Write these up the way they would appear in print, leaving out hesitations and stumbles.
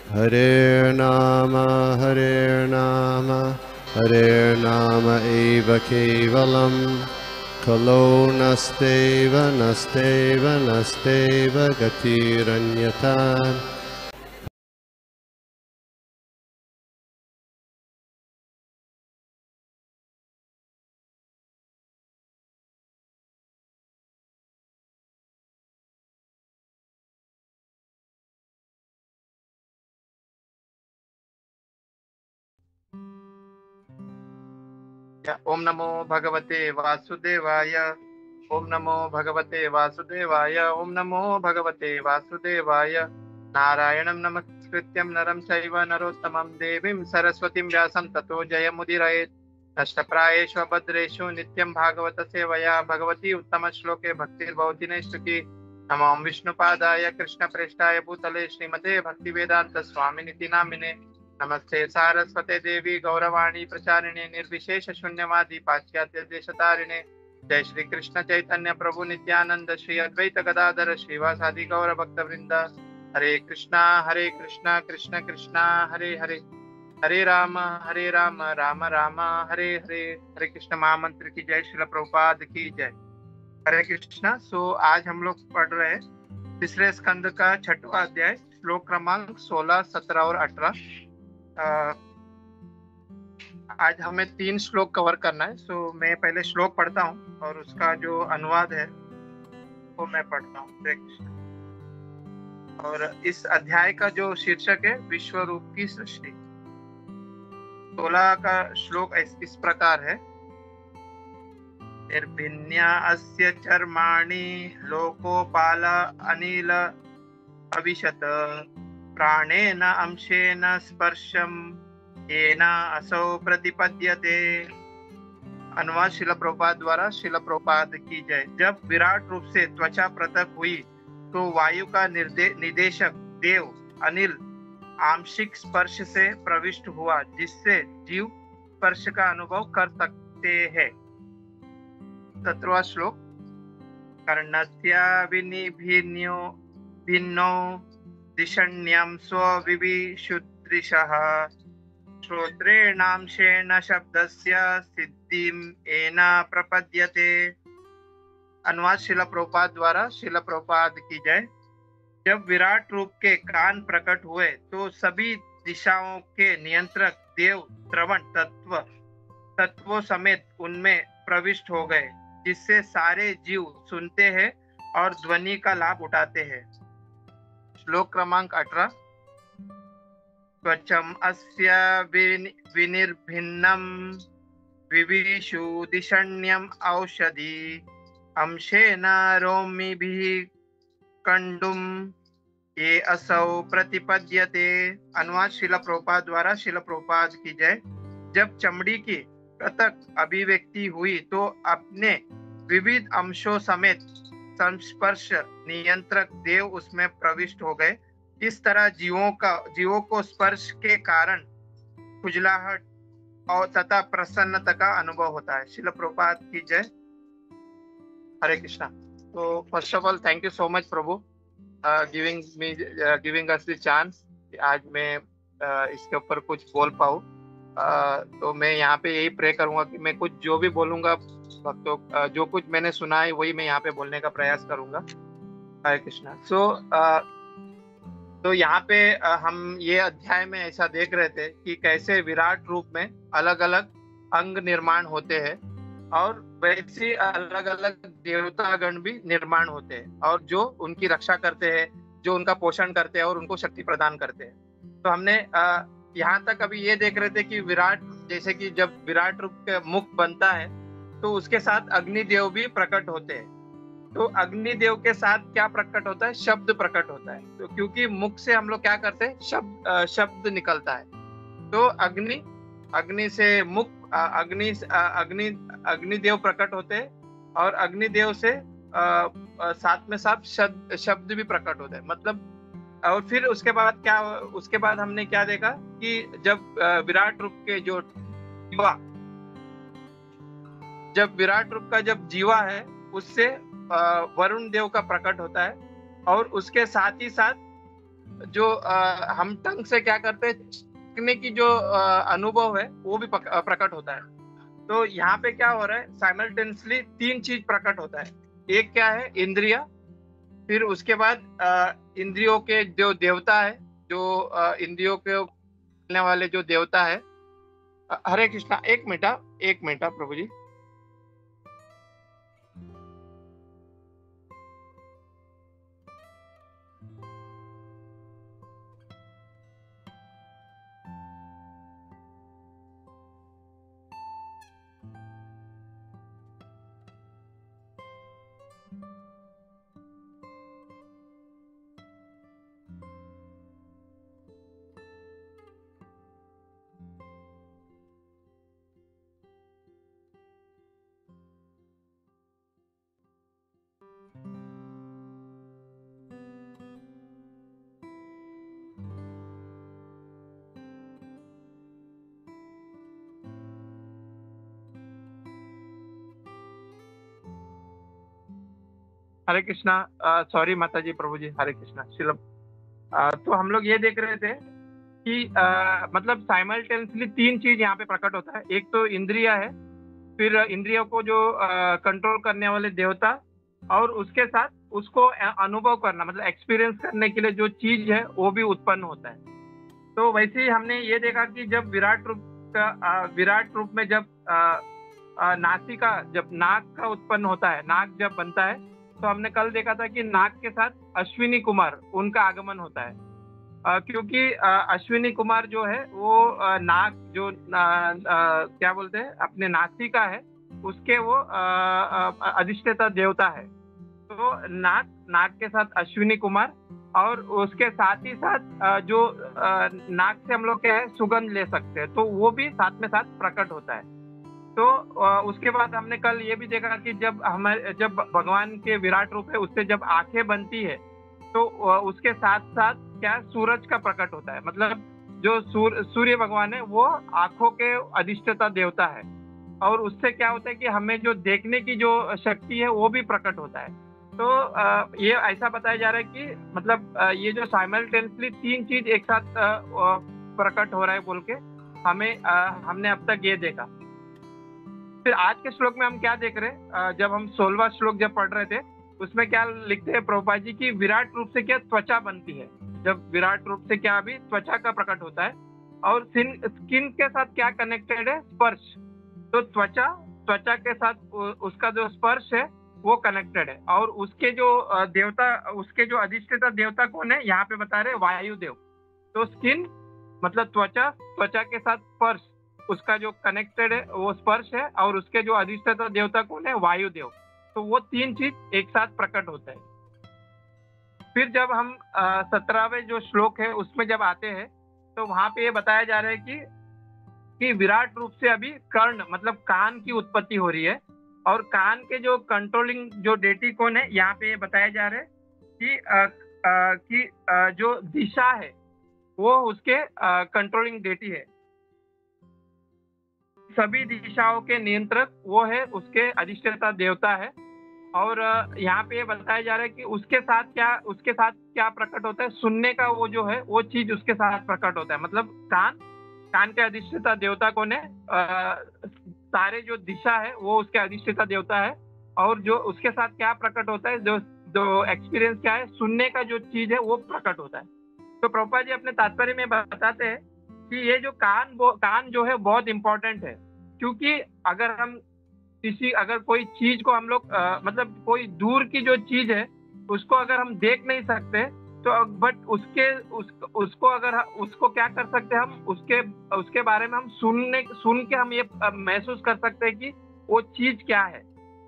Hare Nama Hare Nama Eva Kevalam Kalo Nasteva Nasteva Nasteva Gatiranyata. ओम नमो भगवते वासुदेवाय। ओम नमो भगवते वासुदेवाय। ओम नमो भगवते वासुदेवाय। नारायणं नमस्कृत्यं नरं चैव नरोत्तमं देवीं सरस्वतीं व्यासं ततो जयमुदीरयेत्। नष्टप्रायेषु भद्रेषु नित्यं भागवत सेवया भगवती उत्तमश्लोके भक्तिर्भवति नैष्ठिकी। नमो विष्णुपादाय कृष्णप्रेष्ठाय भूतले श्रीमते भक्तिवेदांत स्वामिनिति नामिने। नमस्ते सारस्वते देवी गौरवाणी प्रचारिणे निर्विशेष शून्यवादी पाश्चात्य देशतारिणे। जय श्री कृष्ण चैतन्य प्रभु नित्यानंद श्री अद्वैत गदाधर श्रीवासादि गौर भक्त वृंद। हरे कृष्णा कृष्ण कृष्णा हरे हरे, हरे राम राम राम हरे हरे। हरे कृष्ण महामंत्र की जय, श्रील प्रभुपाद की जय। हरे कृष्णा। सो आज हम लोग पढ़ रहे हैं तीसरे स्कंद का 6वां अध्याय, श्लोक क्रमांक 16, 17 और 18। आज हमें 3 श्लोक कवर करना है। सो मैं पहले श्लोक पढ़ता हूँ और उसका जो अनुवाद है वो मैं पढ़ता हूँ। हरे कृष्ण। और इस अध्याय का जो शीर्षक है विश्व रूप की सृष्टि। 16 का श्लोक इस प्रकार है। निर्भिन्या अस्य चर्माणि लोकोपाल अनिल अविशत प्राणेन अंशेन स्पर्शम येन असौ प्रतिपद्यते। अनुवाद शिल प्रभुपाद द्वारा। शिल प्रभुपाद की जय। जब विराट रूप से त्वचा पृथक हुई तो वायु का निदेशक देव अनिल आंशिक स्पर्श से प्रविष्ट हुआ, जिससे जीव स्पर्श का अनुभव कर सकते हैं। 17वां श्लोक। कर्णस्य विनिभिन्नो भिन्नो दिशण्यं स्वविविशुदृशः श्रोत्रेणांशेन शब्दस्य सिद्धिं येन प्रपद्यते। अनुवाद शिल प्रभुपाद द्वारा। शिल प्रभुपाद की जय। जब विराट रूप के कान प्रकट हुए तो सभी दिशाओं के नियंत्रक देव श्रवण तत्वों समेत उनमें प्रविष्ट हो गए, जिससे सारे जीव सुनते हैं और ध्वनि का लाभ उठाते हैं। श्लोक क्रमांक 18। त्वचम अस्य विनिर्भिन्नं विविशुदिशण्यम् औषधि अंशेन रोमिभिः कंडुम ये असौ प्रतिपद्यते। अनुवाद शिल प्रभुपाद द्वारा। शिल प्रभुपाद की जय। जब चमड़ी की पृथक अभिव्यक्ति हुई तो अपने विविध अंशों समेत संस्पर्श नियंत्रक देव उसमें प्रविष्ट हो गए। इस तरह जीवों को स्पर्श के कारण खुजलाहट और तथा प्रसन्नता का अनुभव होता है। शिल प्रभुपाद की जय। हरे कृष्णा। तो first of all thank you so much prabhu giving us the chance. आज मैं इसके ऊपर कुछ बोल पाऊँ। तो मैं यहाँ पे यही प्रे करूंगा कि मैं कुछ जो भी बोलूंगा भक्तों, जो कुछ मैंने सुना है वही मैं यहाँ पे बोलने का प्रयास करूंगा। हरे कृष्णा। तो यहाँ पे हम ये अध्याय में ऐसा देख रहे थे कि कैसे विराट रूप में अलग अलग अंग निर्माण होते हैं और वैसे अलग अलग देवतागण भी निर्माण होते हैं और जो उनकी रक्षा करते हैं, जो उनका पोषण करते हैं और उनको शक्ति प्रदान करते हैं। तो हमने यहाँ तक अभी ये देख रहे थे कि विराट, जैसे कि जब विराट रूप के मुख बनता है तो उसके साथ अग्निदेव भी प्रकट होते हैं। तो अग्निदेव के साथ क्या प्रकट होता है? शब्द प्रकट होता है। तो क्योंकि मुख से हम लोग क्या करते हैं, शब्द निकलता है। तो अग्नि से मुख अग्निदेव प्रकट होते हैं और अग्निदेव से साथ में साथ शब्द भी प्रकट होते हैं। मतलब और फिर उसके बाद हमने क्या देखा कि जब विराट रूप के विराट रूप का जब जीवा है उससे वरुण देव का प्रकट होता है और उसके साथ ही साथ जो हम टंग से क्या करते हैं, चखने की जो अनुभव है वो भी प्रकट होता है। तो यहाँ पे क्या हो रहा है, साइमल्टेनियसली तीन चीज प्रकट होता है। एक क्या है, इंद्रिया, फिर उसके बाद इंद्रियों के जो देवता है, जो इंद्रियों के बोलने वाले जो देवता है। हरे कृष्णा, एक मिनट, एक मिनट प्रभु जी। हरे कृष्णा, सॉरी माता जी, प्रभु जी, हरे कृष्णा शिलम। तो हम लोग ये देख रहे थे कि मतलब साइमल्टेनियसली तीन चीज यहाँ पे प्रकट होता है। एक तो इंद्रिया है, फिर इंद्रियों को जो कंट्रोल करने वाले देवता, और उसके साथ उसको अनुभव करना, मतलब एक्सपीरियंस करने के लिए जो चीज है वो भी उत्पन्न होता है। तो वैसे ही हमने ये देखा कि जब विराट रूप में जब नासिका, जब नाग का उत्पन्न होता है, नाग जब बनता है, तो हमने कल देखा था कि नाग के साथ अश्विनी कुमार, उनका आगमन होता है। क्योंकि अश्विनी कुमार जो है वो नाग जो क्या बोलते हैं, अपने नासिका है, उसके वो अधिष्ठाता देवता है। तो नाग, नाग के साथ अश्विनी कुमार, और उसके साथ ही साथ जो नाग से हम लोग क्या है, सुगंध ले सकते हैं, तो वो भी साथ में साथ प्रकट होता है। तो उसके बाद हमने कल ये भी देखा कि जब भगवान के विराट रूप है, उससे जब आंखें बनती है, तो उसके साथ साथ क्या, सूरज का प्रकट होता है। मतलब जो सूर्य भगवान है वो आंखों के अधिष्ठाता देवता है, और उससे क्या होता है कि हमें जो देखने की जो शक्ति है वो भी प्रकट होता है। तो ये ऐसा बताया जा रहा है कि मतलब ये जो साइमल्टेनियसली तीन चीज एक साथ प्रकट हो रहा है बोल के हमने अब तक ये देखा। फिर आज के श्लोक में हम क्या देख रहे हैं, जब हम 16वां श्लोक जब पढ़ रहे थे, उसमें क्या लिखते हैं प्रभुपाद जी की, विराट रूप से क्या त्वचा बनती है। जब विराट रूप से क्या अभी त्वचा का प्रकट होता है, और स्किन के साथ क्या कनेक्टेड है, स्पर्श। तो त्वचा के साथ उसका जो स्पर्श है वो कनेक्टेड है, और उसके जो देवता, उसके जो अधिष्ठाता देवता कौन है, यहाँ पे बता रहे वायुदेव। तो स्किन मतलब त्वचा के साथ स्पर्श, उसका जो कनेक्टेड है वो स्पर्श है, और उसके जो अधिष्ठाता देवता कौन है, वायुदेव। तो वो तीन चीज एक साथ प्रकट होता है। फिर जब हम 17वें जो श्लोक है उसमें जब आते हैं, तो वहां पे ये बताया जा रहा है कि विराट रूप से अभी कर्ण मतलब कान की उत्पत्ति हो रही है, और कान के जो कंट्रोलिंग जो डेटी कौन है, यहाँ पे ये बताया जा रहा है कि जो दिशा है वो उसके कंट्रोलिंग डेटी है। सभी दिशाओं के नियंत्रक वो है, उसके अधिष्ठाता देवता है। और यहाँ पे बताया जा रहा है कि उसके साथ क्या प्रकट होता है, सुनने का वो जो है वो चीज उसके साथ प्रकट होता है। मतलब कान के अधिष्ठाता देवता कौन है, सारे जो दिशा है वो उसके अधिष्ठाता देवता है, और जो उसके साथ क्या प्रकट होता है, जो एक्सपीरियंस क्या है, सुनने का जो चीज है वो प्रकट होता है। तो प्रभुपाद जी अपने तात्पर्य में बताते हैं कि ये जो कान जो है बहुत इंपॉर्टेंट है, क्योंकि अगर कोई चीज को हम लोग मतलब कोई दूर की जो चीज है उसको अगर हम देख नहीं सकते, तो बट उसको क्या कर सकते हैं, हम उसके बारे में हम सुन के हम ये महसूस कर सकते हैं कि वो चीज क्या है।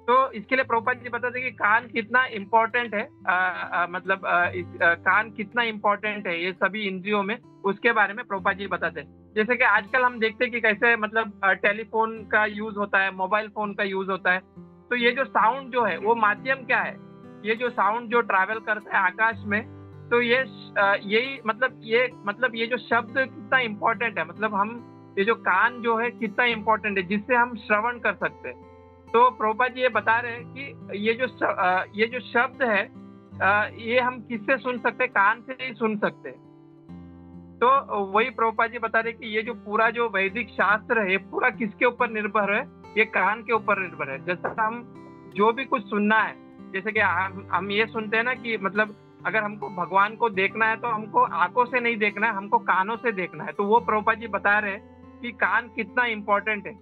तो इसके लिए प्रभुपाद जी बताते हैं कि कान कितना इम्पोर्टेंट है, कान कितना इम्पोर्टेंट है ये सभी इंद्रियों में, उसके बारे में प्रभुपाद जी बताते हैं। जैसे कि आजकल हम देखते हैं कि कैसे मतलब टेलीफोन का यूज होता है, मोबाइल फोन का यूज होता है। तो ये जो साउंड जो है वो माध्यम क्या है, ये जो साउंड जो ट्रैवल करता है आकाश में, तो ये जो शब्द कितना इम्पोर्टेंट है, मतलब हम ये जो कान जो है कितना इम्पोर्टेंट है, जिससे हम श्रवण कर सकते हैं। तो प्रभुपाद जी ये बता रहे हैं कि ये जो शब्द है ये हम किससे सुन सकते हैं? कान से ही सुन सकते हैं। तो वही प्रभुपाद जी बता रहे कि ये जो पूरा जो वैदिक शास्त्र है, ये पूरा किसके ऊपर निर्भर है? ये कान के ऊपर निर्भर है। जैसा हम जो भी कुछ सुनना है, जैसे कि हम ये सुनते हैं ना कि मतलब अगर हमको भगवान को देखना है तो हमको आंखों से नहीं देखना है, हमको कानों से देखना है। तो वो प्रभुपाद जी बता रहे हैं कि कान कितना इंपॉर्टेंट है।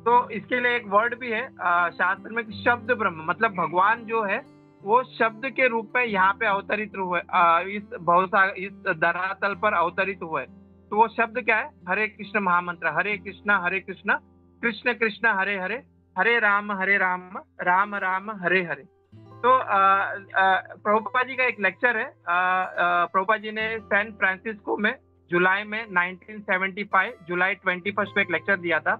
तो इसके लिए एक वर्ड भी है शास्त्र में, शब्द ब्रह्म, मतलब भगवान जो है वो शब्द के रूप में यहाँ पे अवतरित हुए, इस धरातल पर अवतरित हुए। तो वो शब्द क्या है? हरे कृष्ण महामंत्र, हरे कृष्ण कृष्ण कृष्ण हरे हरे, हरे राम राम राम हरे हरे। तो प्रभुपाद जी का एक लेक्चर है, प्रभुपाद जी ने सैन फ्रांसिस्को में जुलाई में 1975 जुलाई 21 में एक लेक्चर दिया था।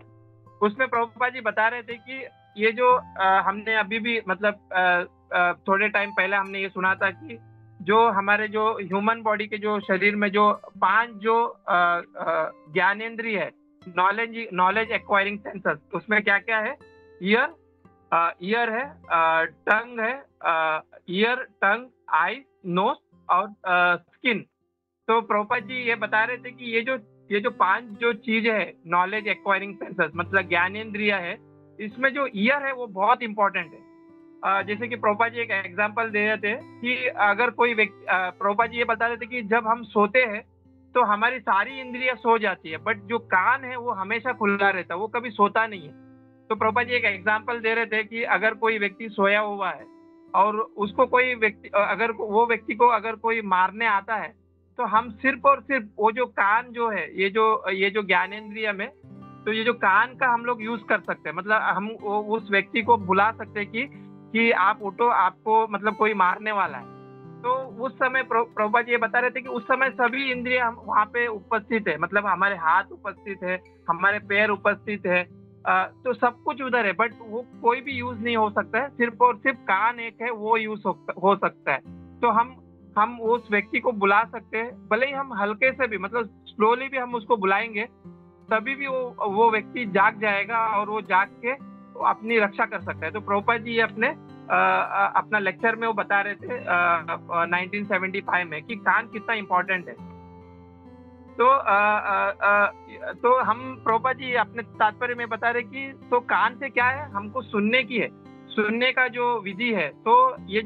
उसमें प्रभुपाद जी बता रहे थे कि ये जो हमने अभी भी मतलब थोड़े टाइम पहले हमने ये सुना था कि जो हमारे जो ह्यूमन बॉडी के जो शरीर में जो 5 जो ज्ञानेंद्रिय है, नॉलेज एक्वायरिंग सेंसर्स, उसमें क्या क्या है? ईयर है, टंग है, ईयर, टंग, आई, नोज और स्किन। तो प्रभुपाद जी ये बता रहे थे कि ये जो 5 जो चीज है, नॉलेज एक्वायरिंग सेंसर्स मतलब ज्ञानेंद्रिय है, इसमें जो ईयर है वो बहुत इंपॉर्टेंट है। जैसे कि प्रभुपाद जी एक एग्जांपल दे रहे थे कि अगर कोई व्यक्ति, प्रभुपाद जी ये बता रहे थे कि जब हम सोते हैं तो हमारी सारी इंद्रियां सो जाती है, बट जो कान है वो हमेशा खुला रहता है, वो कभी सोता नहीं है। तो प्रभुपाद जी एक एग्जांपल दे रहे थे कि अगर कोई व्यक्ति सोया हुआ है और उसको कोई व्यक्ति, अगर वो व्यक्ति को अगर कोई मारने आता है, तो हम सिर्फ और सिर्फ वो जो कान जो है, ये जो ज्ञानेंद्रिय में, तो ये जो कान का हम लोग यूज कर सकते हैं। मतलब हम उस व्यक्ति को बुला सकते हैं कि आप उठो, आपको मतलब कोई मारने वाला है। तो उस समय प्रभुपाद जी ये बता रहे थे कि उस समय सभी इंद्रिय हम वहाँ पे उपस्थित है, मतलब हमारे हाथ उपस्थित है, हमारे पैर उपस्थित है, तो सब कुछ उधर है, बट वो कोई भी यूज नहीं हो सकता है, सिर्फ और सिर्फ कान एक है वो यूज हो सकता है। तो हम उस व्यक्ति को बुला सकते हैं, भले ही हम हल्के से भी, मतलब स्लोली भी हम उसको बुलाएंगे, तभी भी वो व्यक्ति जाग जाएगा और वो जाग के अपनी रक्षा कर सकता है। तो प्रभुपाद जी अपना लेक्चर में वो बता रहे थे 1975 में कि कान कितना इम्पोर्टेंट है। तो हम प्रभुपाद जी अपने तात्पर्य में बता रहे कि तो कान से क्या है? हमको सुनने की है, सुनने का जो विधि है। तो ये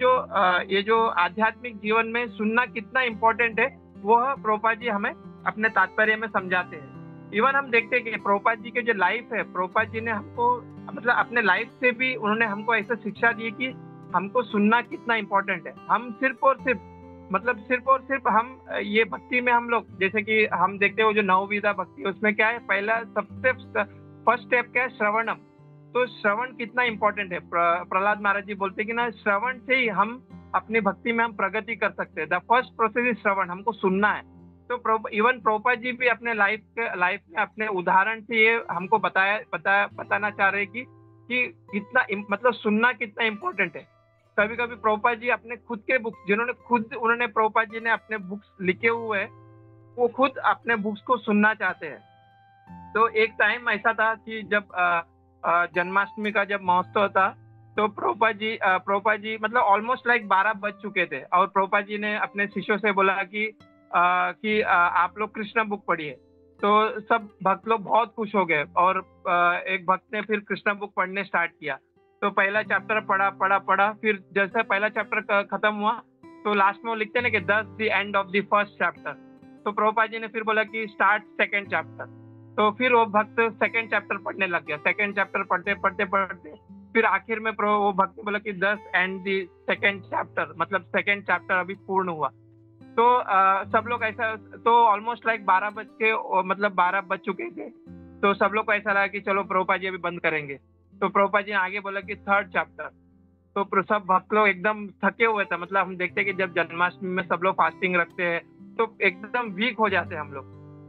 जो आध्यात्मिक जीवन में सुनना कितना इम्पोर्टेंट है, वह प्रभुपाद जी हमें अपने तात्पर्य में समझाते हैं। इवन हम देखते हैं कि प्रभुपाद जी के जो लाइफ है, प्रभुपाद जी ने हमको मतलब अपने लाइफ से भी उन्होंने हमको ऐसा शिक्षा दी कि हमको सुनना कितना इम्पोर्टेंट है। हम सिर्फ और सिर्फ हम ये भक्ति में हम लोग, जैसे कि हम देखते हैं वो जो नवविधा भक्ति है, उसमें क्या है? पहला सबसे फर्स्ट स्टेप क्या है? श्रवणम। तो श्रवण कितना इम्पोर्टेंट है। प्रहलाद महाराज जी बोलते हैं कि ना, श्रवण से ही हम अपनी भक्ति में हम प्रगति कर सकते हैं। द फर्स्ट प्रोसेस इज श्रवण, हमको सुनना है। तो इवन प्रभुपाद जी भी अपने लाइफ में अपने उदाहरण से ये हमको बताना चाह रहे हैं कि कितना मतलब सुनना कितना इम्पोर्टेंट है। कभी कभी प्रभुपाद जी अपने खुद के बुक्स, उन्होंने प्रभुपाद जी ने अपने बुक्स लिखे हुए हैं, वो खुद अपने बुक्स को सुनना चाहते हैं। तो एक टाइम ऐसा था कि जब जन्माष्टमी का जब महोत्सव था, तो प्रभुपाद जी मतलब ऑलमोस्ट लाइक 12 बज चुके थे, और प्रभुपाद जी ने अपने शिष्यों से बोला कि आप लोग कृष्ण बुक पढ़िए। तो सब भक्त लोग बहुत खुश हो गए, और एक भक्त ने फिर कृष्ण बुक पढ़ने स्टार्ट किया। तो पहला चैप्टर पढ़ा, फिर जैसे पहला चैप्टर खत्म हुआ तो लास्ट में वो लिखते ना कि दस the end of the first chapter. तो प्रभुपाद जी ने फिर बोला कि स्टार्ट सेकंड चैप्टर। तो फिर वो भक्त सेकंड चैप्टर पढ़ने लग गया। सेकंड चैप्टर पढ़ते फिर आखिर में वो भक्त ने बोला कि दस एंड द सेकंड चैप्टर, मतलब सेकंड चैप्टर अभी पूर्ण हुआ। तो सब लोग ऐसा, तो ऑलमोस्ट लाइक 12 बज चुके थे। तो सब लोग को ऐसा लगा कि चलो प्रभुपाद जी अभी बंद करेंगे। तो प्रभुपाद जी ने आगे बोला कि थर्ड चैप्टर। तो सब भक्त लोग एकदम थके हुए थे। मतलब हम देखते हैं कि जब जन्माष्टमी में सब लोग फास्टिंग रखते हैं तो एकदम वीक हो जाते हैं हम लोग।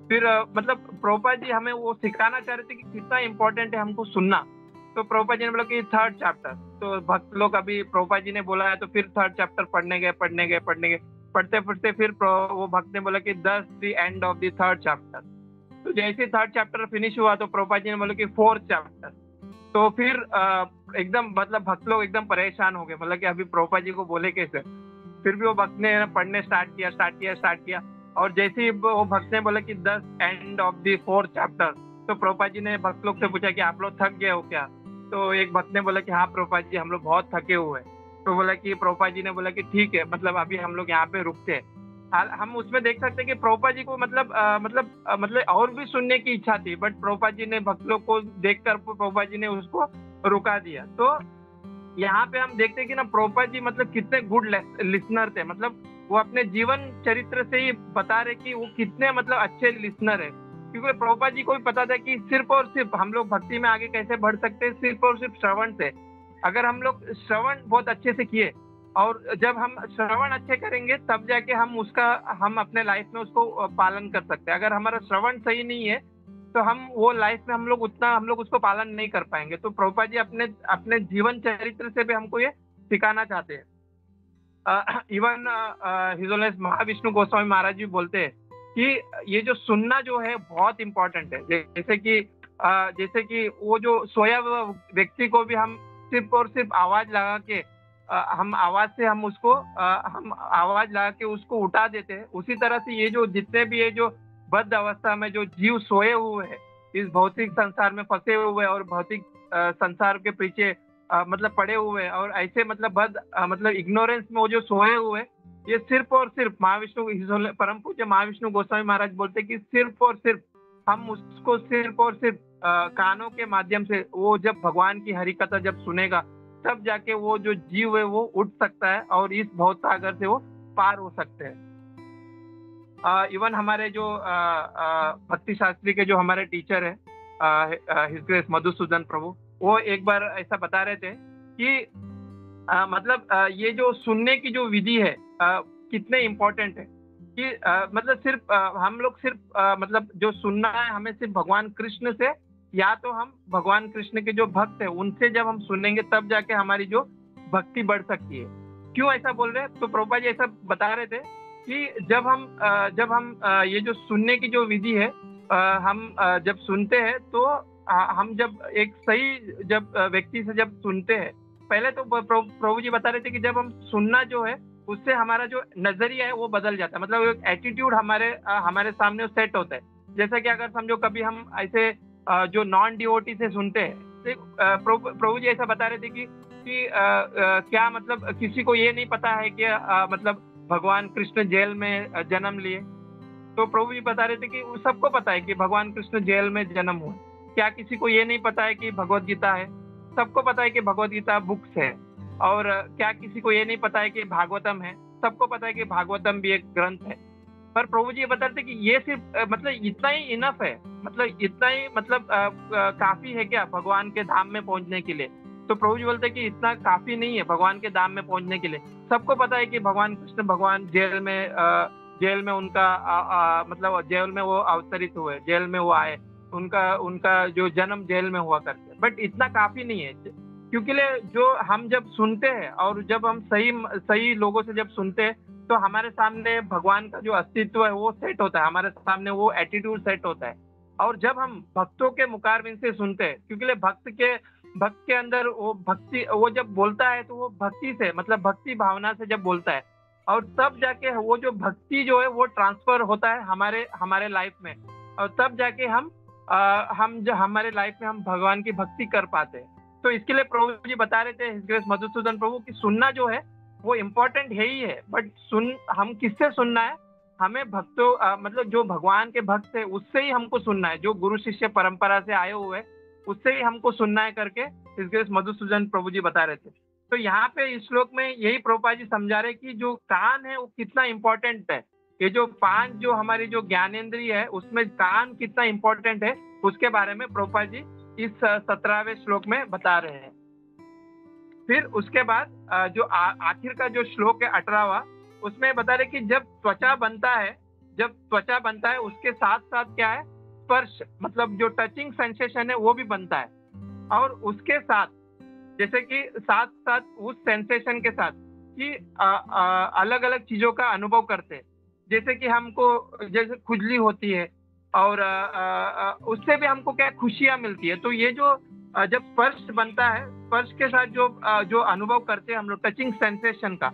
फिर मतलब प्रभुपाद जी हमें वो सिखाना चाह रहे थे कि कितना इंपॉर्टेंट है हमको सुनना। तो प्रभुपाद जी ने बोला कि थर्ड चैप्टर। तो भक्त लोग अभी प्रभुपाद जी ने बोला है तो फिर थर्ड चैप्टर पढ़ने गए। पढ़ते फिर वो भक्त ने बोला कि दस the end of the third chapter. तो जैसे थर्ड चैप्टर फिनिश हुआ तो प्रभुपाद जी ने बोला कि फोर्थ चैप्टर। तो फिर एकदम मतलब भक्त लोग एकदम परेशान हो गए, मतलब कि अभी प्रभुपाद जी को बोले कैसे। फिर भी वो भक्त ने पढ़ने स्टार्ट किया। और जैसे ही वो भक्त ने बोला कि 10 end of the 4th chapter, तो प्रभुपाद जी ने भक्त लोग से पूछा कि आप लोग थक गए हो क्या? तो एक भक्त ने बोला कि हाँ प्रभुपाद जी, हम लोग बहुत थके हुए हैं। तो बोला कि प्रभुपाद जी ने बोला कि ठीक है, मतलब अभी हम लोग यहाँ पे रुकते हैं। हम उसमें देख सकते हैं कि प्रभुपाद जी को मतलब और भी सुनने की इच्छा थी, बट प्रभुपाद जी ने भक्त लोग को देखकर प्रभुपाद जी ने उसको रुका दिया। तो यहाँ पे हम देखते हैं कि ना प्रभुपाद जी मतलब कितने गुड लिसनर थे, मतलब वो अपने जीवन चरित्र से ही बता रहे कि वो कितने मतलब अच्छे लिसनर है। क्योंकि प्रभुपाद जी को भी पता था कि सिर्फ और सिर्फ हम लोग भक्ति में आगे कैसे बढ़ सकते हैं, सिर्फ और सिर्फ श्रवण से। अगर हम लोग श्रवण बहुत अच्छे से किए, और जब हम श्रवण अच्छे करेंगे तब जाके हम अपने लाइफ में उसको पालन कर सकते हैं। अगर हमारा श्रवण सही नहीं है तो हम वो लाइफ में हम लोग उसको पालन नहीं कर पाएंगे। तो प्रभुपाद जी अपने जीवन चरित्र से भी हमको ये सिखाना चाहते हैं। इवन हिज होनेस महाविष्णु गोस्वामी महाराज जी बोलते हैं कि ये जो सुनना जो है बहुत इंपॉर्टेंट है। जैसे कि वो जो सोया हुआ व्यक्ति को भी हम सिर्फ और सिर्फ आवाज लगा के हम आवाज से हम आवाज लगा के उसको उठा देते हैं, उसी तरह से ये जो जितने भी ये जो बद्ध अवस्था में जो जीव सोए हुए हैं, इस भौतिक संसार में फंसे हुए और भौतिक संसार के पीछे मतलब पड़े हुए हैं, और ऐसे मतलब इग्नोरेंस में वो जो सोए हुए, ये सिर्फ और सिर्फ परम पूज्य महाविष्णु गोस्वामी महाराज बोलते कि सिर्फ और सिर्फ हम उसको सिर्फ और सिर्फ कानों के माध्यम से, वो जब भगवान की हरि कथा जब सुनेगा तब जाके वो जो जीव है वो उठ सकता है और इस भौत सागर से वो पार हो सकते हैं। इवन हमारे जो भक्ति शास्त्री के जो हमारे टीचर है हिज ग्रेस मधुसूदन प्रभु, वो एक बार ऐसा बता रहे थे कि मतलब ये जो सुनने की जो विधि है कितने इम्पोर्टेंट है कि मतलब सिर्फ हम लोग सिर्फ मतलब जो सुनना है हमें सिर्फ भगवान कृष्ण से, या तो हम भगवान कृष्ण के जो भक्त है उनसे जब हम सुनेंगे तब जाके हमारी जो भक्ति बढ़ सकती है। क्यों ऐसा बोल रहे हैं? तो प्रभुपाद जी ऐसा बता रहे थे कि जब हम ये जो सुनने की जो विधि है हम जब सुनते हैं तो हम जब एक सही जब व्यक्ति से जब सुनते हैं, पहले तो प्रभु जी बता रहे थे कि जब हम सुनना जो है उससे हमारा जो नजरिया है वो बदल जाता है, मतलब एक एटीट्यूड हमारे सामने सेट होता है। जैसा कि अगर समझो कभी हम ऐसे जो नॉन डिवोटी से सुनते हैं, प्रभु जी ऐसा बता रहे थे कि क्या मतलब किसी को ये नहीं पता है कि मतलब भगवान कृष्ण जेल में जन्म लिए। तो प्रभु जी बता रहे थे कि सबको पता है कि भगवान कृष्ण जेल में जन्म हुए। क्या किसी को ये नहीं पता है कि भगवत गीता है? सबको पता है कि भगवत गीता बुक्स है। और क्या किसी को ये नहीं पता है कि भागवतम है? सबको पता है कि भागवतम भी एक ग्रंथ है। पर प्रभु जी बताते कि ये सिर्फ मतलब इतना ही इनफ है, मतलब इतना ही मतलब काफी है क्या भगवान के धाम में पहुंचने के लिए? तो प्रभु जी बोलते कि इतना काफी नहीं है भगवान के धाम में पहुंचने के लिए। सबको पता है कि भगवान कृष्ण भगवान जेल में उनका मतलब जेल में वो अवतरित हुए, जेल में वो आए, उनका जो जन्म जेल में हुआ करते, बट इतना काफी नहीं है। क्योंकि जो हम जब सुनते हैं और जब हम सही लोगों से जब सुनते हैं तो हमारे सामने भगवान का जो अस्तित्व है वो सेट होता है, हमारे सामने वो एटीट्यूड सेट होता है। और जब हम भक्तों के मुकाबले से सुनते हैं, क्योंकि भक्त के अंदर वो भक्ति, वो जब बोलता है तो वो भक्ति से मतलब भक्ति भावना से जब बोलता है, और तब जाके वो जो भक्ति जो है वो ट्रांसफर होता है हमारे लाइफ में, और तब जाके हम जो हमारे लाइफ में हम भगवान की भक्ति कर पाते हैं। तो इसके लिए प्रभु जी बता रहे थे हिज ग्रेस मधुसूदन प्रभु कि सुनना जो है वो इम्पोर्टेंट है ही है, बट हम किससे सुनना है? हमें भक्तों मतलब जो भगवान के भक्त है उससे ही हमको सुनना है, जो गुरु शिष्य परंपरा से आए हुए उससे ही हमको सुनना है करके हिज ग्रेस मधुसूदन प्रभु जी बता रहे थे। तो यहाँ पे इस श्लोक में यही प्रभुपाद जी समझा रहे कि जो कान है वो कितना इम्पोर्टेंट है। ये जो 5 जो हमारी जो ज्ञानेंद्रिय है उसमें कान कितना इम्पोर्टेंट है उसके बारे में प्रभुपाद जी इस 17वें श्लोक में बता रहे हैं। फिर उसके बाद जो आखिर का जो श्लोक है 18वां, उसमें बता रहे कि जब त्वचा बनता है उसके साथ साथ क्या है, स्पर्श मतलब जो टचिंग सेंसेशन है वो भी बनता है। और उसके साथ जैसे कि साथ साथ उस सेंसेशन के साथ कि अलग अलग चीजों का अनुभव करते हैं, जैसे कि हमको जैसे खुजली होती है और उससे भी हमको क्या खुशियां मिलती है। तो ये जो जब स्पर्श बनता है, स्पर्श के साथ जो अनुभव करते हैं हम लोग टचिंग सेंसेशन का,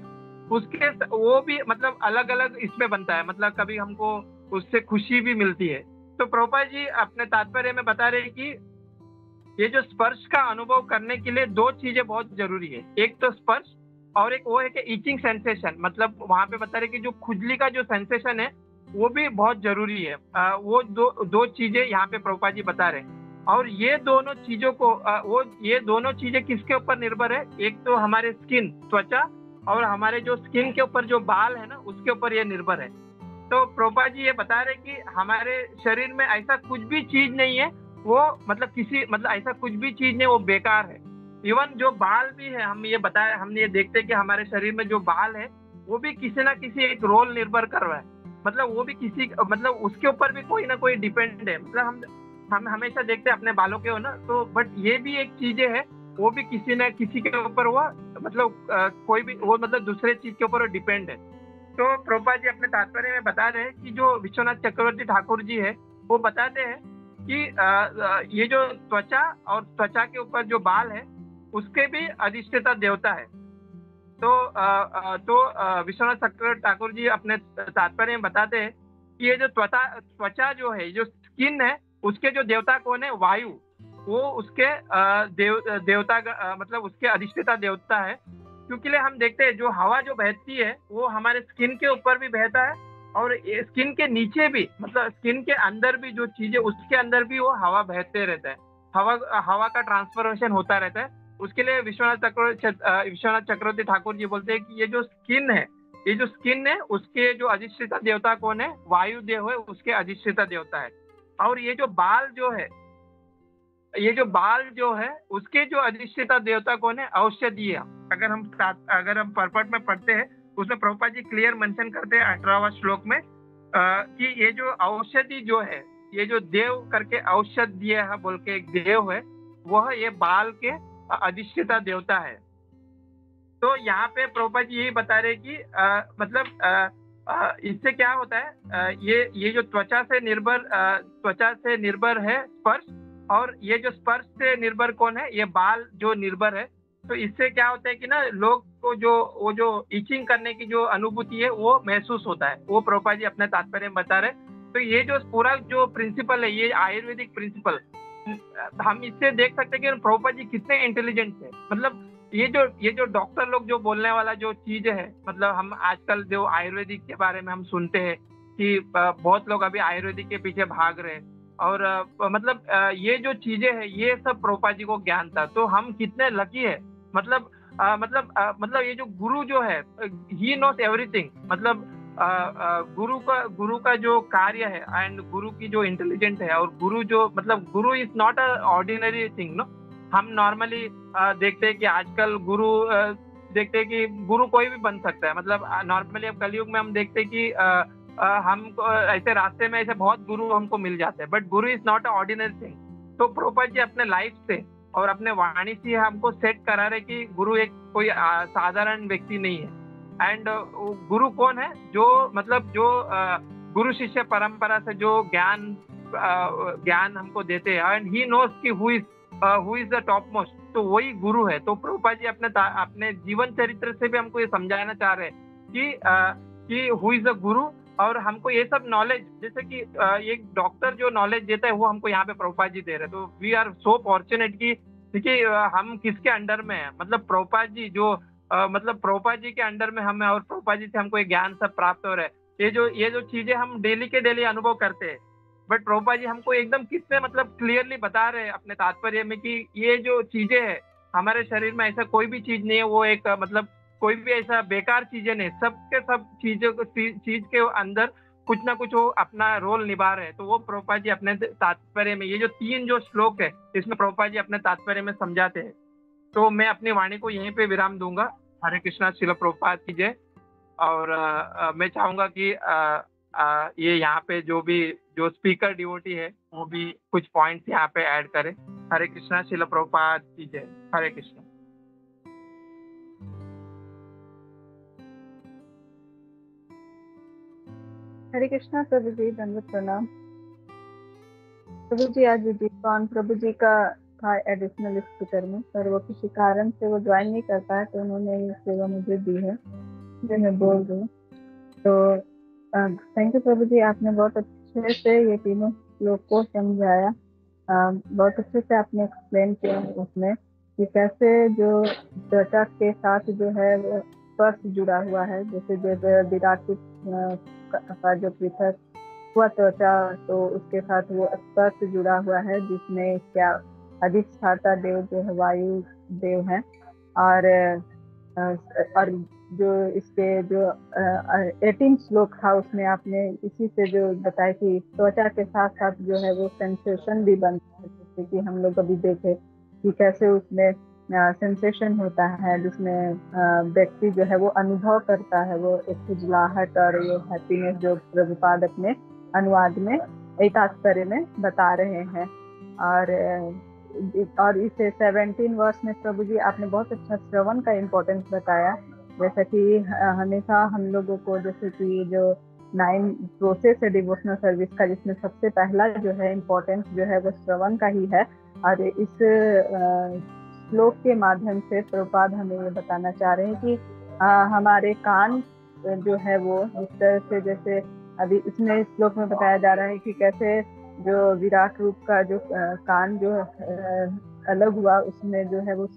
उसके वो भी मतलब अलग अलग इसमें बनता है, मतलब कभी हमको उससे खुशी भी मिलती है। तो प्रभुपाद जी अपने तात्पर्य में बता रहे हैं कि ये जो स्पर्श का अनुभव करने के लिए दो चीजें बहुत जरूरी है, एक तो स्पर्श और एक वो है कि ईचिंग सेंसेशन, मतलब वहां पे बता रहे कि जो खुजली का जो सेंसेशन है वो भी बहुत जरूरी है। वो दो चीजें यहाँ पे प्रभुपाद जी बता रहे हैं। और ये दोनों चीजों को ये दोनों चीजें किसके ऊपर निर्भर है, एक तो हमारे स्किन त्वचा और हमारे जो स्किन के ऊपर जो बाल है ना उसके ऊपर ये निर्भर है। तो प्रभुपाद जी ये बता रहे कि हमारे शरीर में ऐसा कुछ भी चीज नहीं है वो मतलब ऐसा कुछ भी चीज नहीं वो बेकार है। इवन जो बाल भी है, हमने ये देखते हैं कि हमारे शरीर में जो बाल है वो भी किसी ना किसी एक रोल निर्भर कर रहा है, मतलब वो भी मतलब उसके ऊपर भी कोई ना कोई डिपेंड है। मतलब हम हमेशा देखते हैं अपने बालों के हो ना, तो बट ये भी एक चीजें है, वो भी किसी न किसी के ऊपर हुआ, मतलब कोई भी वो मतलब दूसरे चीज के ऊपर डिपेंड है। तो प्रभुपाद जी अपने तात्पर्य में बता रहे हैं कि जो विश्वनाथ चक्रवर्ती ठाकुर जी है वो बताते हैं कि ये जो त्वचा और त्वचा के ऊपर जो बाल है उसके भी अधिष्ठाता देवता है। तो विश्वनाथ चक्रवर्ती ठाकुर जी अपने तात्पर्य में बताते हैं कि ये जो त्वचा जो है, जो स्किन है, उसके जो देवता कौन है, वायु, वो उसके देवता मतलब उसके अधिष्ठाता देवता है। क्योंकि हम देखते हैं जो हवा जो बहती है वो हमारे स्किन के ऊपर भी बहता है और स्किन के नीचे भी, मतलब स्किन के अंदर भी जो चीजें उसके अंदर भी वो हवा बहते रहता है, हवा का ट्रांसफॉर्मेशन होता रहता है। उसके लिए विश्वनाथ चक्रवर्ती ठाकुर जी बोलते हैं कि ये जो स्किन है उसके जो अधिष्ठाता देवता कौन है, वायु देव है, उसके अधिष्ठाता देवता है। और ये जो बाल जो है उसके जो अधिष्ठाता देवता कौन है, औषधीय। अगर हम परपट में पढ़ते हैं उसमें प्रभुपाद जी क्लियर मेंशन करते हैं 18वां श्लोक में कि ये जो औषधि जो है, ये जो देव करके औषधीय बोल के एक देव है, वह ये बाल के अधिष्ठाता देवता है। तो यहाँ पे प्रभुपाद जी यही बता रहे कि इससे क्या होता है, ये जो त्वचा से निर्भर है स्पर्श, और ये जो स्पर्श से निर्भर कौन है, ये बाल जो निर्भर है। तो इससे क्या होता है कि ना लोग को वो जो इचिंग करने की जो अनुभूति है वो महसूस होता है, वो प्रभुपाद जी अपने तात्पर्य में बता रहे। तो ये जो पूरा जो प्रिंसिपल है, ये आयुर्वेदिक प्रिंसिपल, हम इससे देख सकते हैं कि प्रभुपाद जी कितने इंटेलिजेंट है। मतलब ये जो डॉक्टर लोग जो बोलने वाला जो चीज है, मतलब हम आजकल जो आयुर्वेदिक के बारे में हम सुनते हैं कि बहुत लोग अभी आयुर्वेदिक के पीछे भाग रहे हैं, और मतलब ये जो चीजें है ये सब प्रभुपाद जी को ज्ञान था। तो हम कितने लकी है, मतलब ये जो गुरु जो है, ही नोस एवरीथिंग। मतलब गुरु का जो कार्य है एंड गुरु की जो इंटेलिजेंट है, और guru is not a ordinary thing no. हम नॉर्मली देखते हैं कि आजकल देखते हैं कि गुरु कोई भी बन सकता है। मतलब नॉर्मली अब कलयुग में हम देखते हैं कि हमको ऐसे रास्ते में ऐसे बहुत गुरु हमको मिल जाते हैं, but Guru is not a ordinary thing. तो प्रभुपाद जी अपने लाइफ से और अपने वाणी से हमको सेट करा रहे कि गुरु एक कोई साधारण व्यक्ति नहीं है। एंड गुरु कौन है, जो गुरु शिष्य परंपरा से जो ज्ञान हमको देते हैं, एंड ही नोस कि who is the top most, तो वही गुरु है। तो प्रभुपाद जी अपने जीवन चरित्र से भी हमको ये समझाना चाह रहे हैं कि हु इज द गुरु। और हमको ये सब नॉलेज, जैसे कि एक डॉक्टर जो नॉलेज देता है वो हमको यहाँ पे प्रभुपाद जी दे रहे हैं। तो वी आर सो फॉर्चुनेट कि हम किसके अंडर में है, मतलब प्रभुपाद जी मतलब प्रभुपाद जी के अंडर में हम है, और प्रभुपाद जी से हमको ये ज्ञान सब प्राप्त हो रहा है। ये जो चीजें हम डेली के डेली अनुभव करते हैं, बट प्रभुपाद जी हमको एकदम कितने मतलब क्लियरली बता रहे हैं अपने तात्पर्य में कि ये जो चीजें है हमारे शरीर में, ऐसा कोई भी चीज नहीं है वो एक मतलब कोई भी ऐसा बेकार चीजें नहीं, सबके सब चीज के अंदर कुछ ना कुछ वो अपना रोल निभा रहे हैं। तो वो प्रभुपाद जी अपने तात्पर्य में ये जो 3 जो श्लोक है इसमें प्रभुपाद जी अपने तात्पर्य में समझाते हैं। तो मैं अपनी वाणी को यहीं पे विराम दूंगा। हरे कृष्णा, श्रील प्रभुपाद की जय। और मैं चाहूंगा कि ये यहाँ पे जो स्पीकर डिवोटी है वो भी कुछ पॉइंट्स यहाँ पे ऐड करे। हरे कृष्णा, श्रील प्रभुपाद की जय। हरे कृष्णा। हरे कृष्णा प्रभु जी, दंडवत प्रणाम। प्रभु जी आज विद्वान प्रभु जी का था एडिशनल स्पीकर में, पर वो किसी कारण से वो ज्वाइन नहीं कर पाया, तो उन्होंने ये सेवा मुझे दी है जो मैं बोल रही हूँ। तो थैंक यू प्रभु जी, आपने बहुत अच्छे से ये तीनों श्लोक को समझाया। बहुत अच्छे से आपने एक्सप्लेन किया उसमें कि कैसे जो त्वचा के साथ जो है वो स्पर्श जुड़ा हुआ है, जैसे जो विराट का जो पृथक हुआ त्वचा, तो उसके साथ वो स्पर्श जुड़ा हुआ है, जिसमें क्या अधिष्ठाता देव जो है वायु देव है, और जो इसके जो 18 श्लोक था उसमें आपने इसी से जो बताया कि त्वचा के साथ साथ जो है वो सेंसेशन भी बनता है, जैसे कि हम लोग अभी देखे कि कैसे उसमें सेंसेशन होता है, जिसमें व्यक्ति जो है वो अनुभव करता है, वो एक खुजलाहट और ये हैप्पीनेस जो प्रभुपाद अपने अनुवाद में तात्पर्य में बता रहे हैं। और इसे 17 वर्ष में प्रभु जी आपने बहुत अच्छा श्रवण का इम्पोर्टेंस बताया, जैसा कि हमेशा हम लोगों को, जैसे कि जो 9 प्रोसेस है डिवोशनल सर्विस का, जिसमें सबसे पहला जो है इम्पोर्टेंस जो है वो श्रवण का ही है। और इस श्लोक के माध्यम से प्रभुपाद हमें ये बताना चाह रहे हैं कि हमारे कान जो है वो जिस तरह से, जैसे अभी इसमें श्लोक में बताया जा रहा है कि कैसे जो विराट रूप का जो कान जो अलग हुआ, उसमें जो है वो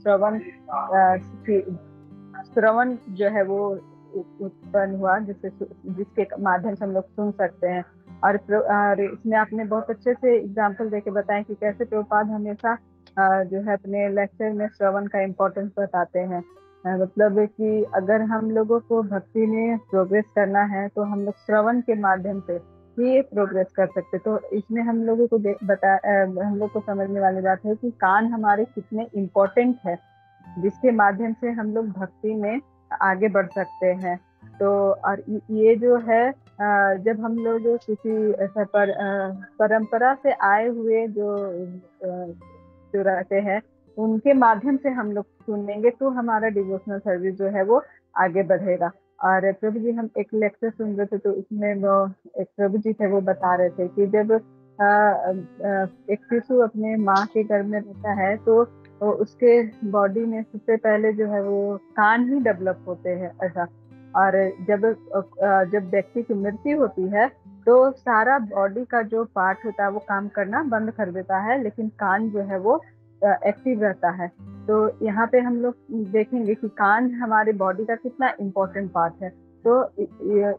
श्रवण जो है वो उत्पन्न हुआ, जिसके माध्यम से हम लोग सुन सकते हैं। और इसमें आपने बहुत अच्छे से एग्जाम्पल देके बताया कि कैसे प्रभुपाद हमेशा जो है अपने लेक्चर में श्रवण का इम्पोर्टेंस बताते हैं। मतलब कि अगर हम लोगों को भक्ति में प्रोग्रेस करना है तो हम लोग श्रवण के माध्यम से ही प्रोग्रेस कर सकते। तो इसमें हम लोगों को हम लोग को समझने वाली बात है कि कान हमारे कितने इम्पोर्टेंट है, जिसके माध्यम से हम लोग भक्ति में आगे बढ़ सकते हैं। तो और ये जो है जब हम लोग किसी परंपरा से आए हुए जो रहते हैं उनके माध्यम से हम लोग सुनेंगे तो हमारा डिवोशनल सर्विस जो है वो आगे बढ़ेगा। और प्रभु जी हम एक लेक्चर सुन रहे थे, तो उसमें वो एक प्रभु जी थे, वो बता रहे थे कि जब एक शिशु अपने माँ के गर्भ में रहता है तो उसके बॉडी में सबसे पहले जो है वो कान ही डेवलप होते हैं ऐसा। और जब व्यक्ति की मृत्यु होती है तो सारा बॉडी का जो पार्ट होता है वो काम करना बंद कर देता है, लेकिन कान जो है वो एक्टिव रहता है। तो यहाँ पे हम लोग देखेंगे कि कान हमारे बॉडी का कितना इम्पोर्टेंट पार्ट है। तो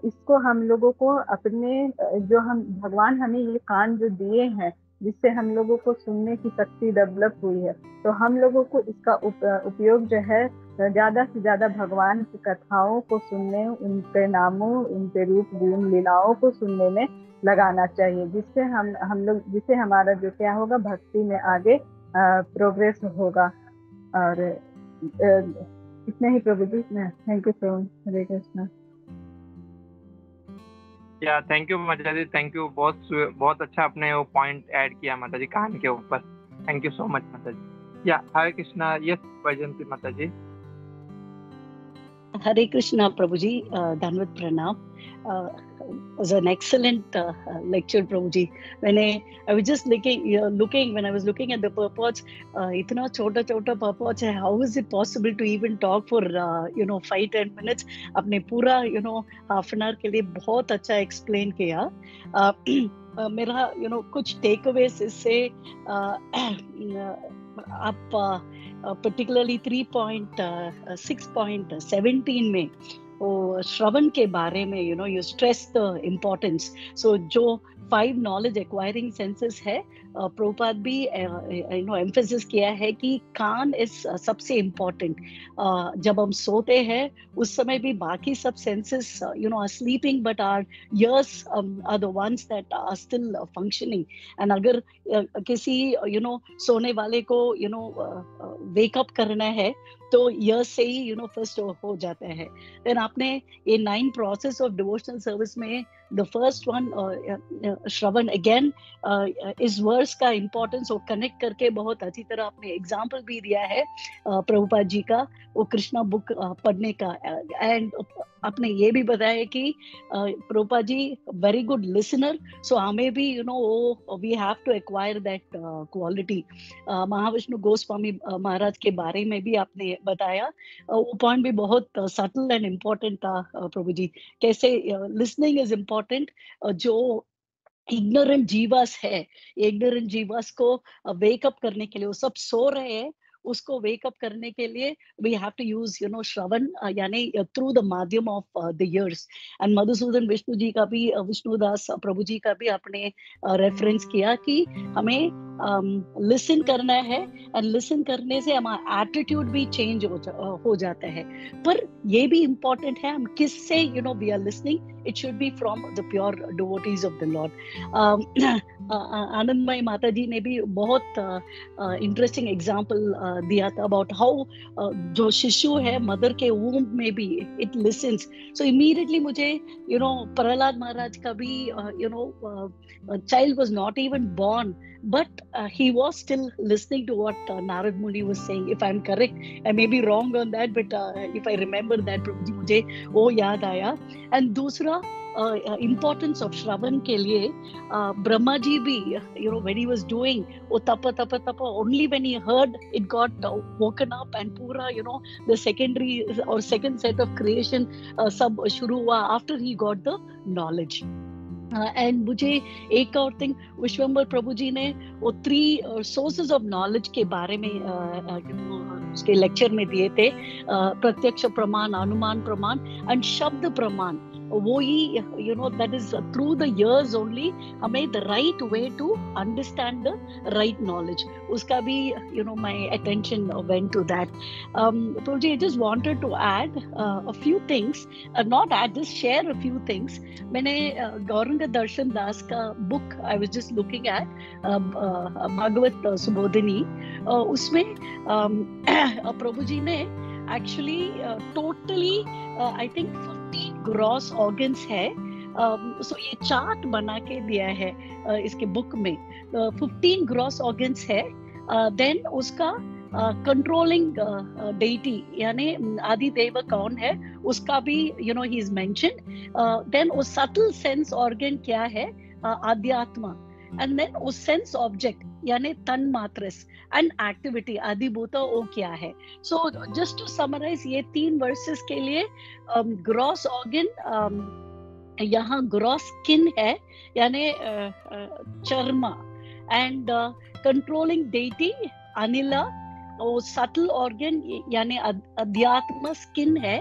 इसको हम लोगों को अपने जो हम भगवान हमें ये कान जो दिए हैं, जिससे हम लोगों को सुनने की शक्ति डेवलप हुई है, तो हम लोगों को इसका उपयोग जो है ज्यादा से ज्यादा भगवान की कथाओं को सुनने, उनके नामों, उनके रूप गुण लीलाओं को सुनने में लगाना चाहिए, जिससे हमारा जो क्या होगा, भक्ति में आगे प्रोग्रेस होगा। और इतने ही प्रभु जी, thank you so much. Hare Krishna. या थैंक यू माता जी, थैंक यू, बहुत अच्छा आपने वो पॉइंट ऐड किया माता जी कान के ऊपर। थैंक यू सो मच माता जी। या हरे कृष्णा। यस वैजयंती माता जी। हरे कृष्णा प्रभु जी, धन्यवाद, प्रणाम। Was an excellent lecture, Prabhuji. When I was just looking when I was looking at the purports, इतना छोटा purports है, how is it possible to even talk for 5-10 minutes? आपने पूरा half an hour के लिए बहुत अच्छा explain किया। मेरा कुछ takeaways इससे आप particularly 3.6.17 में वो श्रवण के बारे में you stress the importance. So जो 5 knowledge acquiring senses है, प्रभुपाद भी एम्फेसिस किया है कि कान इज सबसे इम्पोर्टेंट। जब हम सोते हैं उस समय भी बाकी सब senses are sleeping, but our ears are the ones that are still functioning. And अगर किसी सोने वाले को वेक अप करना है तो ईयर्स से ही फर्स्ट हो जाता है। देन आपने ये 9 प्रोसेस ऑफ डिवोशनल सर्विस में the first one Shravan again इस वर्स का इम्पोर्टेंस वो कनेक्ट करके बहुत अच्छी तरह आपने एग्जाम्पल भी दिया है प्रभुपाद जी का, वो कृष्णा बुक पढ़ने का। एंड आपने ये भी बताया कि Prabhupada ji very good listener, so हमें भी we have to acquire that quality. Mahavishnu Goswami Maharaj के बारे में भी आपने बताया, वो पॉइंट भी बहुत सटल एंड इम्पोर्टेंट था प्रभु जी, कैसे लिसनिंग इज इम्पोर्टेंट। जो इग्नोरेंट जीवास है, इग्नोरेंट जीवास को वेकअप करने के लिए, वो सब सो रहे हैं, उसको वेकअप करने के लिए वी हैव टू यूज श्रवण, यानी थ्रू द माध्यम of the ears. And Madhusudan Vishnu ji का भी, विष्णुदास प्रभु जी का भी आपने रेफरेंस किया कि हमें लिसन करना है, एंड लिसन करने से हमारा एटीट्यूड भी चेंज हो जाता है। पर ये भी इम्पोर्टेंट है हम किससे we are listening, it should be from the pure devotees of the Lord. आनंदमयी माता जी ने भी बहुत इंटरेस्टिंग एग्जाम्पल दिया था अबाउट हाउ जो शिशु है मदर के वूम्ब में भी इट लिसन्स। सो इमीडिएटली मुझे प्रहलाद महाराज का भी child was not even born, but he was still listening to what Narad Muni was saying. If I'm correct, I may be wrong on that, but if I remember that, Prabhuji, मुझे वो याद आया। And दूसरा importance of श्रवण के लिए ब्रह्मा जी भी when he was doing वो तप only when he heard it got woken up, and पूरा the secondary or second set of creation सब शुरू हुआ after he got the knowledge. And मुझे एक और थिंग विश्वम्बर प्रभु जी ने वो 3 सोर्सेज ऑफ नॉलेज के बारे में उसके लेक्चर में दिए थे, प्रत्यक्ष प्रमाण, अनुमान प्रमाण एंड शब्द प्रमाण। वो ही that is through the years only हमें the right way to understand the right knowledge, उसका भी my attention went to that. Prabhuji, I just wanted to add a few things, not add, just share a few things. मैंने गौरंग दर्शन दास का book I was just looking at, Bhagavat Subodhini, उसमें प्रभु जी ने actually totally I think 15 gross organs है। सो ये chart बना के दिया है इसके बुक में। 15 gross organs है। देन उसका कंट्रोलिंग डेटी यानी आदि देव कौन है उसका भी ही इज मेंशन्ड। देन वो सटल सेंस ऑर्गन क्या है, आध्यात्मा। एंड देन वो सेंस ऑब्जेक्ट यानी तन मात्रस एंड एक्टिविटी आदिभूता वो क्या है। सो जस्ट टू समराइज ये 3 वर्सेस के लिए ग्रॉस ऑर्गन यहाँ ग्रॉस स्किन है यानी चर्मा, एंड कंट्रोलिंग डेटी अनिला, वो सटल ऑर्गन यानी अध्यात्म स्किन है,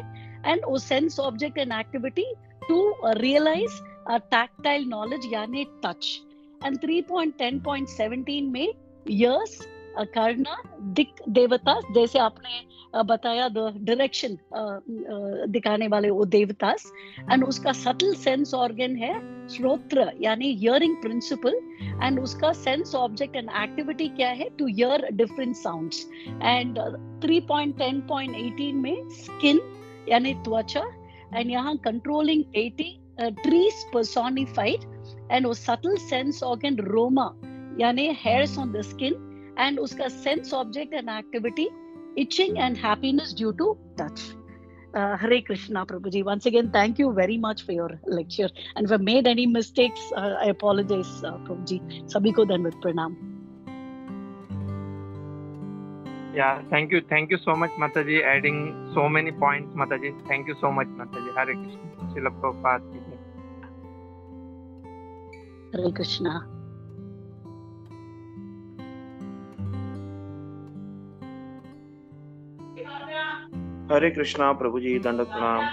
एंड वो sense object and activity to realise tactile knowledge यानी टच। एंड 3.10.17 में यस कर्णा दिक देवता, जैसे आपने बताया द डायरेक्शन दिखाने वाले वो देवतास, एंड उसका सटल सेंस ऑर्गन है श्रोत्र यानी हियरिंग प्रिंसिपल, एंड उसका सेंस ऑब्जेक्ट एंड एक्टिविटी क्या है, to hear different sounds. And 3.10.18 में स्किन यानी त्वचा, एंड यहाँ controlling deities personified, and वो सटल सेंस ऑर्गन रोमा यानी hairs on the skin, and उसका sense object and activity itching and happiness due to touch. Hare Krishna Prabhuji. Once again, thank you very much for your lecture. And if I made any mistakes, I apologize, Prabhuji. Sabhi ko dandavat pranam. Yeah, thank you so much, Mataji, adding so many points, Mataji. Thank you so much, Mataji. Hare Krishna. Srila Prabhupada ki jai. Hare Krishna. हरे कृष्णा प्रभु जी, दंडवत प्रणाम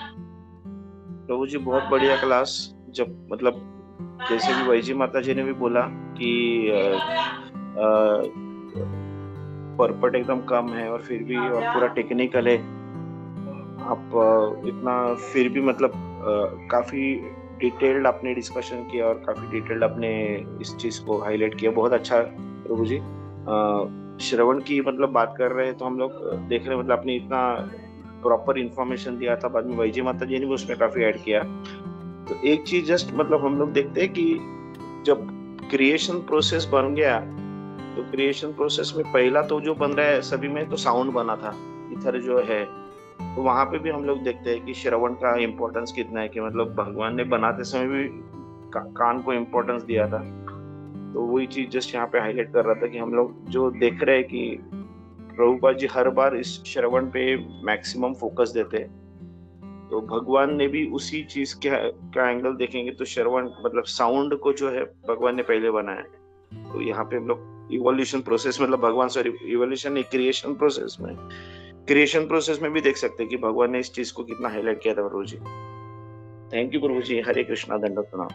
प्रभु जी। बहुत बढ़िया class. जब मतलब जैसे भी veggie माता जी ने भी बोला कि पर्पट एकदम कम है और फिर भी और पूरा टेक्निकल है, आप इतना फिर भी मतलब काफी डिटेल्ड आपने डिस्कशन किया और काफी डिटेल्ड आपने इस चीज को हाईलाइट किया। बहुत अच्छा प्रभु जी। श्रवण की मतलब बात कर रहे हैं तो हम लोग देख रहे हैं मतलब आपने इतना प्रॉपर इंफॉर्मेशन दिया था, बाद में वैजी माता जी ने भी उसमें काफी ऐड किया। तो एक चीज जस्ट मतलब हम लोग देखते हैं कि जब क्रिएशन प्रोसेस बन गया तो क्रिएशन प्रोसेस में पहला तो जो बन रहा है सभी में तो साउंड बना था, इथर जो है तो वहां पे भी हम लोग देखते हैं कि श्रवण का इम्पोर्टेंस कितना है, कि मतलब भगवान ने बनाते समय भी कान को इम्पोर्टेंस दिया था। तो वही चीज जस्ट यहाँ पे हाईलाइट कर रहा था कि हम लोग जो देख रहे हैं कि प्रभुपाद जी हर बार इस श्रवण पे मैक्सिमम फोकस देते हैं, तो भगवान ने भी उसी चीज का एंगल देखेंगे तो श्रवण मतलब साउंड को जो है भगवान ने पहले बनाया। तो यहाँ पे हम लोग इवोल्यूशन प्रोसेस मतलब भगवान सॉरी इवोल्यूशन क्रिएशन प्रोसेस में भी देख सकते हैं कि भगवान ने इस चीज को कितना हाईलाइट किया था। प्रभु जी थैंक यू। प्रभु जी हरे कृष्णा, दंडवत प्रणाम।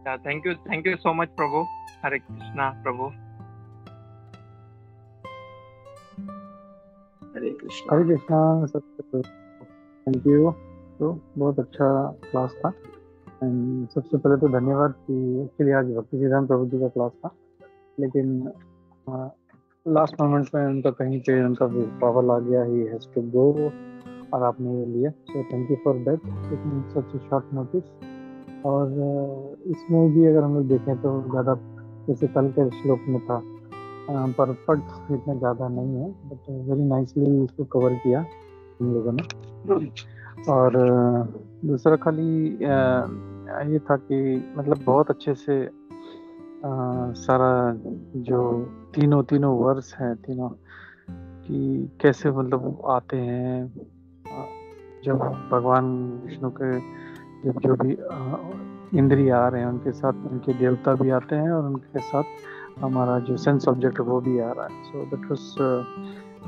थैंक यू सो मच प्रभु। हरे कृष्णा प्रभु। हरे कृष्णा। हरे कृष्णा सबसे थैंक यू। तो बहुत अच्छा क्लास था। एंड सबसे पहले तो धन्यवाद कि एक्चुअली आज भक्ति सिद्धांत प्रभु जी का क्लास था, लेकिन लास्ट मोमेंट में उनका कहीं पे उनका ट्रैवल आ गया, ही हैज टू गो, और आपने ये लिया। सो thank you for that taking such A short notice. और इसमें भी अगर हम लोग देखें तो ज़्यादा जैसे कल के श्लोक में था परफेक्ट इतना ज़्यादा नहीं है, बट वेरी नाइसली इसको कवर किया हम लोगों ने। और दूसरा खाली ये था कि मतलब बहुत अच्छे से सारा जो तीनों वर्स हैं तीनों कि कैसे मतलब आते हैं, जब भगवान विष्णु के जब जो भी इंद्रिय आ रहे हैं उनके साथ उनके देवता भी आते हैं और उनके साथ हमारा जो सेंस ऑब्जेक्ट है वो भी आ रहा है। So that was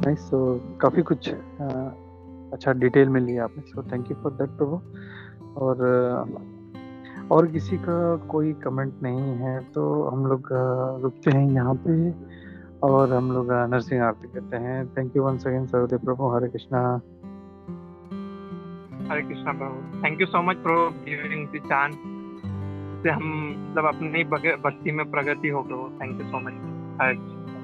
nice. So काफ़ी कुछ अच्छा डिटेल में लिया आपने। So thank you for that prabhu. और किसी का कोई कमेंट नहीं है तो हम लोग रुकते हैं यहाँ पे और हम लोग नरसिंह आरती करते हैं। Thank you once again Sarvadev prabhu. Hare Krishna. Hare Krishna prabhu. Thank you so much prabhu giving the chance से हम मतलब अपनी भक्ति में प्रगति हो प्रभु। Thank you so much. Hare Krishna.